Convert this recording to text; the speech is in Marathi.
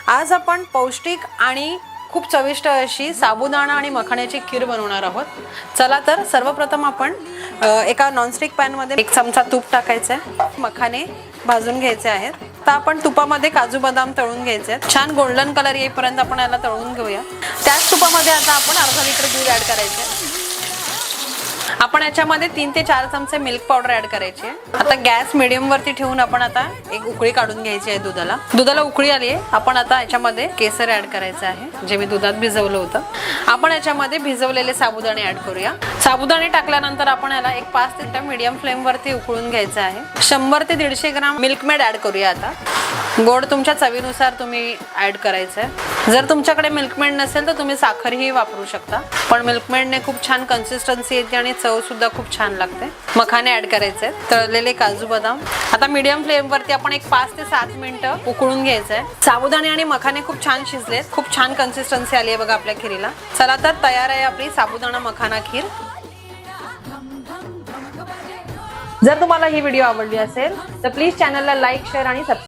आज आपण पौष्टिक आणि खूप चविष्ट अशी साबुदाणा आणि मखाण्याची खीर बनवणार आहोत। चला तर सर्वप्रथम आपण एका नॉनस्टिक पॅन मध्ये 1 चमचा तूप टाकायचं आहे। मखाणे भाजून घ्यायचे आहेत। तर आपण तुपामध्ये काजू बदाम तळून घ्यायचे आहेत। छान गोल्डन कलर येईपर्यंत आपण याला तळून घेऊया। त्याच तुपामध्ये आता आपण अर्धा लिटर दूध ऍड करायचे आहे। आपण याच्यामध्ये 3 ते 4 चमचे मिल्क पावडर ऍड करायची आहे। आता गॅस मीडियम वरती ठेवून आपण आता एक उकळी काढून घ्यायची आहे दुधाला उकळी आली आहे। आपण आता याच्यामध्ये केसर ऍड करायचं आहे जे मी दुधात भिजवलं होतं। आपण याच्यामध्ये भिजवलेले साबुदाणे ऍड करूया। साबुदाणे टाकल्यानंतर आपण याला एक 5 ते 10 मीडियम फ्लेम वरती उकळून घ्यायचं आहे। 100 ते 150 ग्राम मिल्क मेड ऍड करूया। आता गोड तुमच्या चवीनुसार तुम्ही ऍड करायचं आहे। जर तुमच्याकडे मिल्क मेड नसेल तर तुम्ही साखरही वापरू शकता, पण मिल्क मेडने खूप छान कन्सिस्टन्सी येते आणि चव सुद्धा खूप छान लागते। मखाने ऍड करायचे, तळलेले काजू बदाम आता मीडियम फ्लेम वरती आपण एक 5 ते 7 मिनिटं उकळून घ्यायचंय। साबुदाणे आणि मखाने खूप छान शिजलेत, खूप छान कन्सिस्टन्सी आली आहे बघा आपल्या खीरीला। चला तर तयार आहे आपली साबुदाणा मखाना खीर। जर तुम्हाला ही व्हिडिओ आवडली असेल तर प्लीज चॅनलला लाईक, शेअर आणि सबस्क्राईब